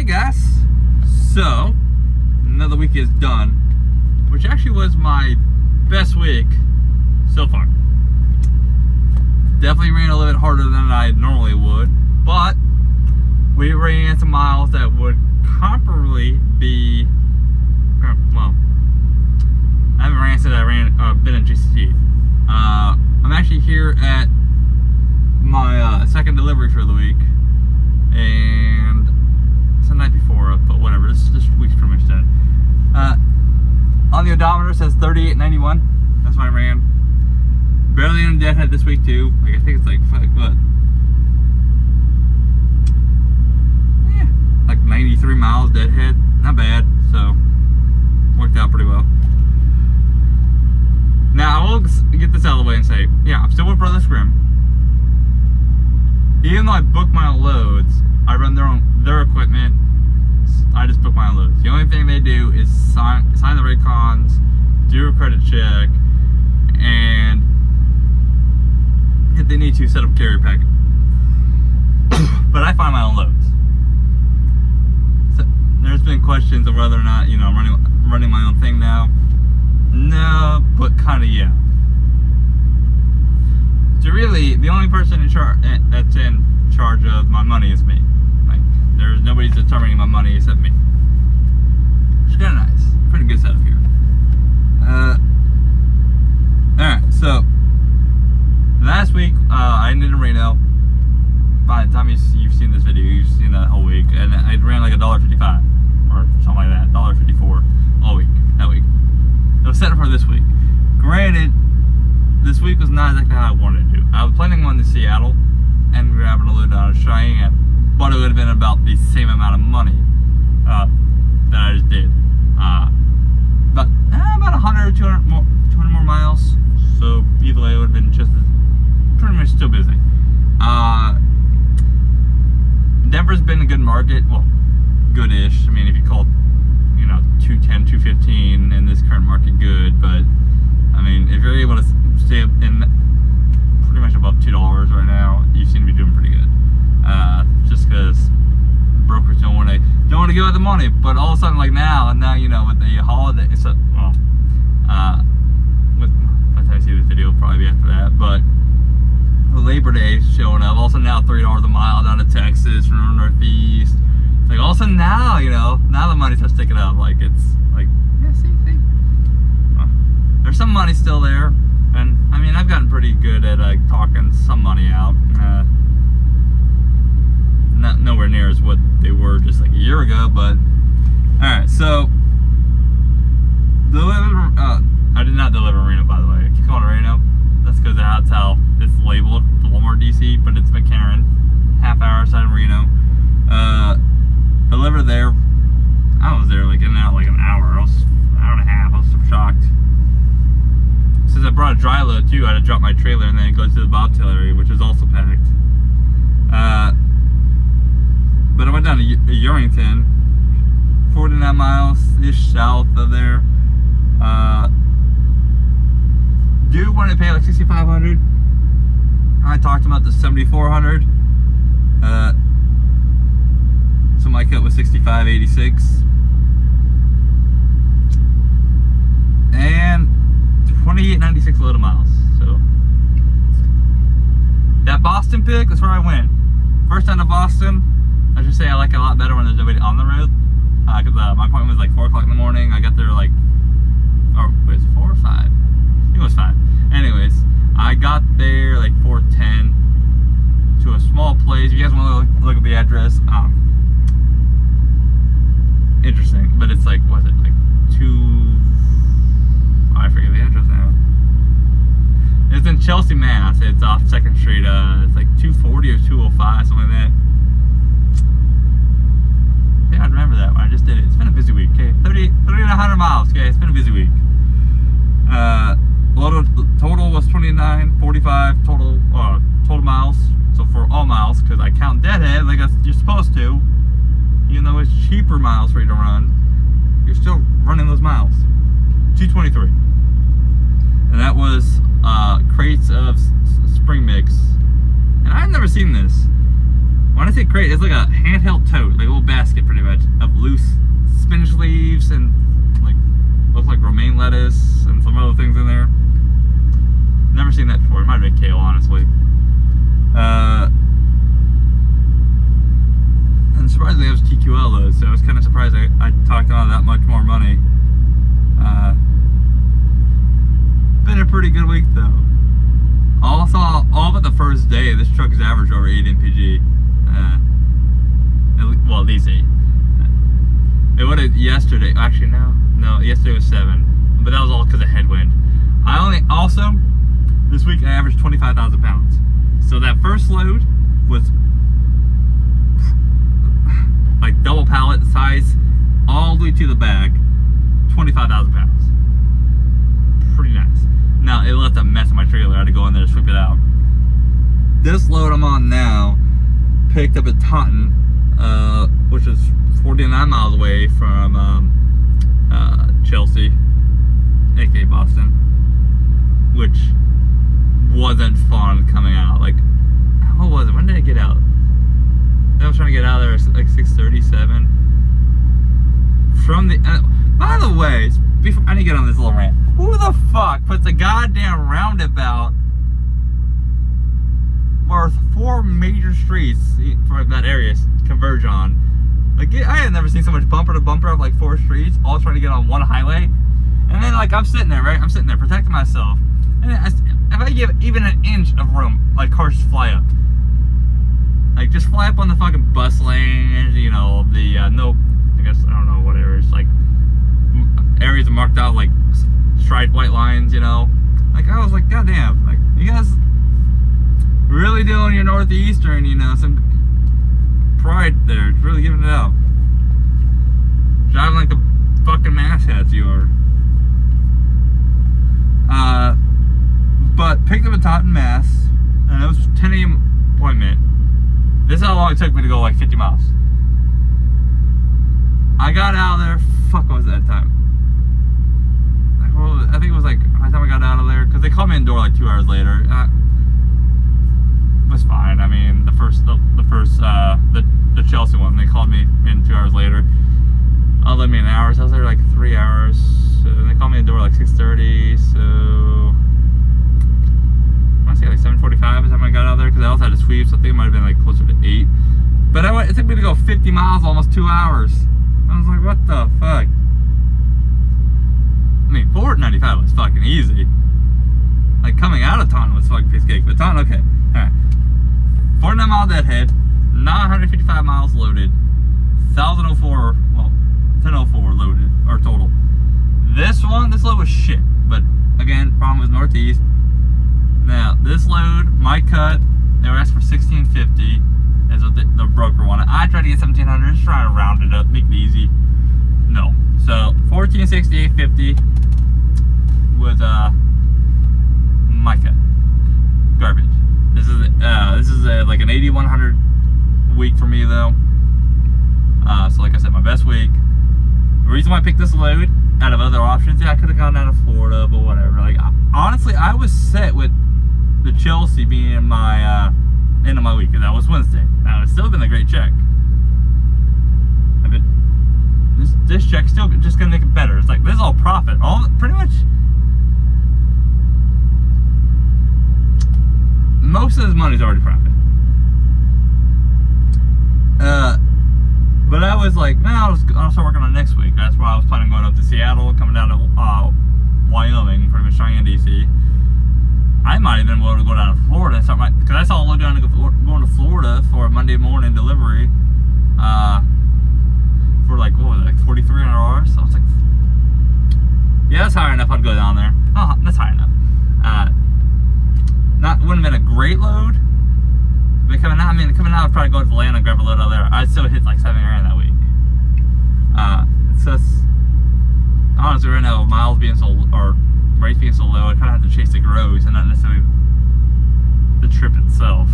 guys, so another week is done, which actually was my best week so far. Definitely ran a little bit harder than I normally would, but we ran some miles that would comparably be, well, I haven't ran since I been in GCT. I'm actually here at my second delivery for the week, and it's the night before, but whatever, this week's pretty much done. On the odometer it says 38.91, that's what I ran. Barely in a deadhead this week too, like I think it's like, what? Yeah, like 93 miles deadhead, not bad, so worked out pretty well. Now, I will get this out of the way and say, yeah, I'm still with Brother Scrim. Even though I book my own loads, I run their equipment, I just book my own loads. The only thing they do is sign the Raycons, do a credit check, and if they need to, set up a carrier packet. But I find my own loads. So, there's been questions of whether or not, I'm running my own thing now. No, but kind of yeah. So really, the only person that's in charge of my money is me. Like, there's nobody determining my money except me. Which is kind of nice. Pretty good setup here. Alright, so last week I ended in Reno. By the time you've seen this video, you've seen that whole week, and I ran like $1.55 or something like that, $1.54 all week that week. It was set for this week. Granted, this week was not exactly how I wanted to do. I was planning on to Seattle and grabbing a load out of Cheyenne, but it would have been about the same amount of money that I just did. About 100 or 200 more miles. So either way, it would have been just pretty much still busy. Denver's been a good market. Well, good-ish. I mean, if you call 210, 215 in this current market good, but I mean, if you're able to stay up in pretty much above $2 right now, you seem to be doing pretty good. Just because brokers don't want to give out the money, but all of a sudden, like now with the holiday, by the time I see this video, it'll probably be after that, but Labor Day showing up. Also now $3 a mile down to Texas from the Northeast. It's like all of a sudden now, now the money starts ticking up. Like it's like, yeah, see. There's some money still there, and I mean I've gotten pretty good at talking some money out. Not nowhere near as what they were just like a year ago, but all right. So I did not deliver Reno, by the way. I keep calling it Reno. That's because that's how it's labeled, the Walmart DC, but it's McCarran, half hour outside of Reno. Delivered there. I was there like in and out like an hour. I was an hour and a half. I was so shocked. Since I brought a dry load too, I had to drop my trailer and then go to the bobtail area, which is also packed. But I went down to Urington, 49 miles-ish south of there. Dude wanted to pay like $6,500. I talked about the $7,400. So my cut was $65.86. And $28.96 load of miles. So that Boston pick, that's where I went. First time to Boston, I should say I like it a lot better when there's nobody on the road. Because my appointment was like 4 o'clock in the morning. I got there like, was it 4 or 5? I think it was 5. Anyways, I got there like 4:10 to a small place. If you guys want to look at the address, interesting. But it's like, what is it, like I forget the address now. It's in Chelsea, Mass. It's off 2nd Street. It's like 240 or 205, something like that. Yeah, I remember that when I just did it. It's been a busy week, okay? 3,900 miles, okay? It's been a busy week. Total was 29.45 total miles. So for all miles, because I count deadhead like you're supposed to, even though it's cheaper miles for you to run, you're still running those miles. 223, and that was crates of spring mix. And I've never seen this. When I say crate, it's like a handheld tote, like a little basket pretty much. lettuce and like looks like romaine lettuce and some other things in there. Never seen that before. It might have been kale, honestly. And surprisingly, it was TQL though, so I was kind of surprised I talked on that much more money. Been a pretty good week though. All but the first day, this truck is average over 8 mpg. Well, at least 8. It would have yesterday. Actually, no. Yesterday was 7, but that was all because of headwind. This week I averaged 25,000 pounds. So that first load was like double pallet size, all the way to the back, 25,000 pounds. Pretty nice. Now, it left a mess in my trailer. I had to go in there to sweep it out. This load I'm on now, picked up at Taunton, which is 49 miles away from Chelsea, aka Boston, which wasn't fun coming out. Like, what was it? When did I get out? I was trying to get out of there at like 6:37. From the, by the way, before I need to get on this little rant. Who the fuck puts a goddamn roundabout where 4 major streets for that area converge on? Like, I have never seen so much bumper to bumper of like 4 streets, all trying to get on one highway. And then, like, I'm sitting there, right? I'm sitting there protecting myself. And if I give even an inch of room, like, cars just fly up. Like, just fly up on the fucking bus lanes, you know, no, I guess, I don't know, whatever. It's like areas marked out, like, striped white lines, you know. Like, I was like, goddamn, like, you guys really doing your Northeastern, you know, some pride there. It's really giving it out. Driving like the fucking mastheads you are. But picked up a Taunton, Mass, and it was a 10 a.m. appointment. This is how long it took me to go like 50 miles. I got out of there, fuck, what was that time? I think it was like, by the time I got out of there, because they called me indoor like 2 hours later. It was fine. I mean, the Chelsea one, they called me in 2 hours later. Let me an hour, so I was there like 3 hours. So they called me indoor like 6:30, so I say like 7:45 is the time I got out there, because I also had to sweep, so I think it might have been like closer to 8. But it took me to go 50 miles, almost 2 hours. I was like, what the fuck? I mean, 495 was fucking easy. Like, coming out of Taunton was fucking piece of cake, but Taunton, okay. Alright. 49 mile deadhead, 955 miles loaded, 1,004, well, 1004 loaded, or total. This load was shit, but again, problem was Northeast. Now, this load, my cut, they were asking for $1,650, is what the broker wanted. I tried to get $1,700, just trying to round it up, make it easy. No. So, $1,468.50 was, my cut. Garbage. This is like an 8,100 week for me though. So like I said, my best week. The reason why I picked this load out of other options, yeah, I could have gone down to Florida, but whatever. Like, honestly, I was set with the Chelsea being my end of my week, and that was Wednesday. Now it's still been a great check. This check's still just gonna make it better. It's like, this is all profit. Pretty much. Most of this money's already profit. But I was like, man, I'll start working on next week. That's why I was planning on going up to Seattle, coming down to Wyoming, pretty much Cheyenne, DC. I might even be able to go down to Florida and start because I saw a load down to going to Florida for a Monday morning delivery. For like, what was it, like 4,300 hours? So I was like, yeah, that's high enough. I'd go down there. Oh, that's high enough. Wouldn't have been a great load. But coming out, I'd probably go to Atlanta and grab a load out there. I'd still hit like $7,000 that week. So it's, honestly, right now, miles being so, or rates being so low, I kind of have to chase the gross and not necessarily the trip itself.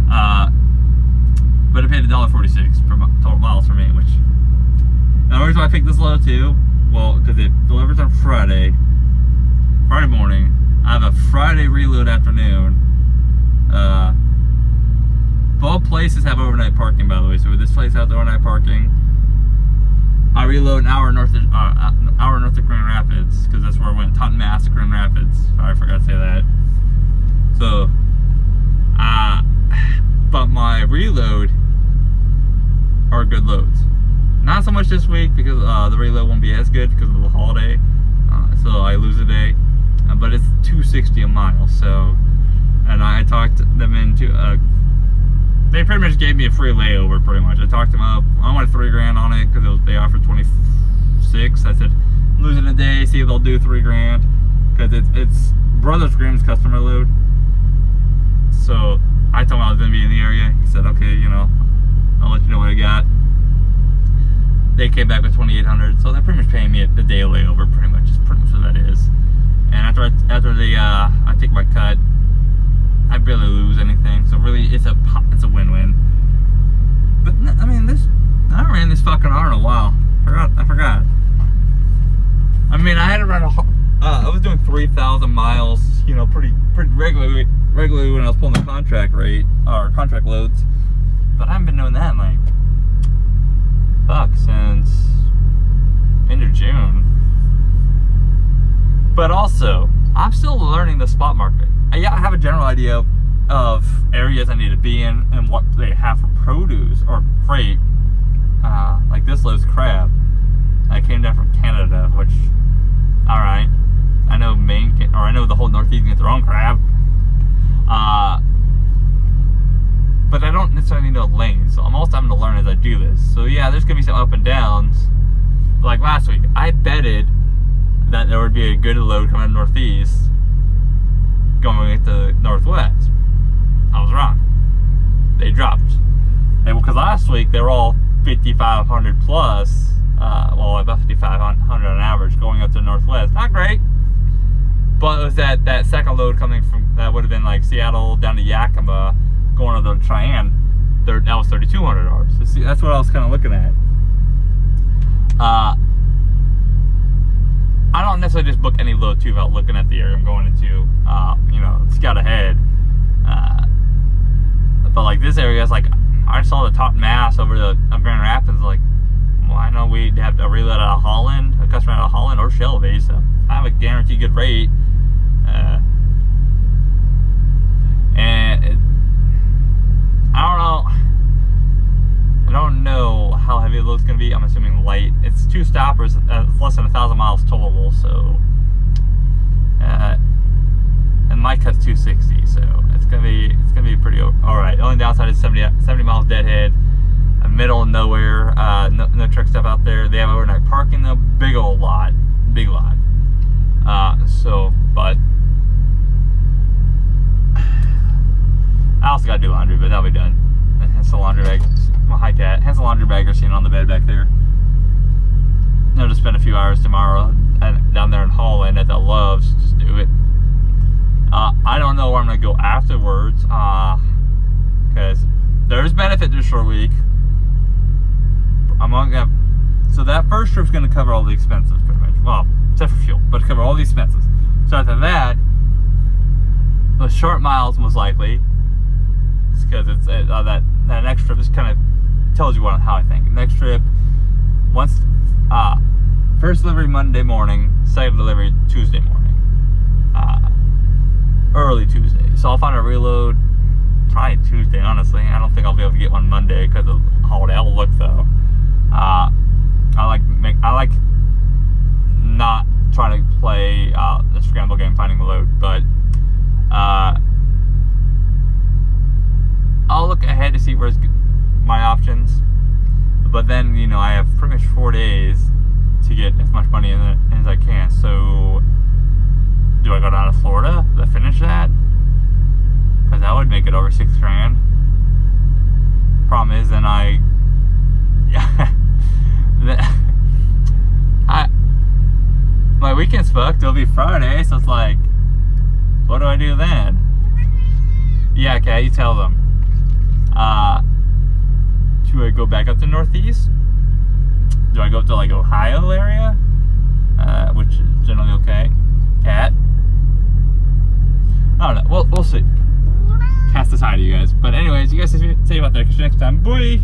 But I paid $1.46 per total miles for me, which, now the reason why I picked this load too, well, because it delivers on Friday morning. I have a Friday reload afternoon. Both places have overnight parking, by the way. So this place has overnight parking. I reload an hour north of Grand Rapids, because that's where I went. Taunton, Mass to Grand Rapids. Sorry, I forgot to say that. So, but my reload are good loads. Not so much this week because the reload won't be as good because of the holiday. So I lose a day. But it's $260 a mile. So, and I talked them into they pretty much gave me a free layover, pretty much. I talked them up. I wanted $3,000 on it because they offered 26. I said, I'm losing a day, see if they'll do $3,000, because it's Brothers Grimm's customer load. So I told him I was going to be in the area. He said, okay, you know, I'll let you know what I got. They came back with $2,800, so they're pretty much paying me a day layover, pretty much. It's pretty much what that is. And after I take my cut, I barely lose anything. So really, it's a win-win. But I mean, I ran this fucking R in a while. I forgot. I mean, I had to run I was doing 3,000 miles, you know, pretty regularly when I was pulling the contract rate or contract loads. But I haven't been doing that in since end of June. But also, I'm still learning the spot market. I have a general idea of areas I need to be in and what they have for produce or freight. Like this load's crab. I came down from Canada, which, alright. I know I know the whole Northeast gets their own crab. But I don't necessarily need a lane, so I'm also having to learn as I do this. So yeah, there's gonna be some up and downs. Like last week, I betted that there would be a good load coming Northeast going to Northwest. I was wrong. They dropped. Because last week they were all 5,500 plus, well, about 5,500 on average going up to Northwest. Not great, but it was that second load coming from, that would have been like Seattle down to Yakima, going to the Cheyenne. That was $3,200. So see, that's what I was kind of looking at. I don't necessarily just book any load too without looking at the area I'm going into, you know, scout ahead. But like this area is like, I saw the Taunton, Mass over the Grand Rapids. Like, well, I know we have a reload out of Holland, a customer out of Holland or Shelby, so I have a guaranteed good rate. I don't know how heavy the load's gonna be. I'm assuming light. It's 2 stoppers, it's less than 1,000 miles total, so and my cut's 260, so it's gonna be pretty all right. The only downside is 70 miles deadhead, a middle of nowhere, no truck stuff out there. They have overnight parking though, big lot. So, but I also gotta do laundry, but that'll be done. And hence the laundry bag, my high cat. Hence the laundry bag you're seeing on the bed back there. I'll just spend a few hours tomorrow down there in Holland at the Loves. Just do it. I don't know where I'm gonna go afterwards, because there's benefit to a short week. So that first trip's gonna cover all the expenses pretty much. Well, except for fuel, but cover all the expenses. So after that, the short miles most likely, because it's that next trip just kind of tells you how I think. Next trip, first delivery Monday morning, second delivery Tuesday morning, early Tuesday. So I'll find a reload probably Tuesday. Honestly, I don't think I'll be able to get one Monday because of the holiday. I'll look though. I like not trying to play the scramble game finding the load, but I'll look ahead to see where's my options. But then, you know, I have pretty much 4 days to get as much money in as I can. So do I go down to Florida to finish that? Because that would make it over $6,000. Problem is, then my weekend's booked. It'll be Friday, so it's like, what do I do then? Yeah, okay, you tell them. Do I go back up to Northeast? Do I go up to like Ohio area? Which is generally okay. Cat? I don't know. We'll see. Cast this hi to you guys. But anyways, you guys see you about that. Catch you next time. Bye!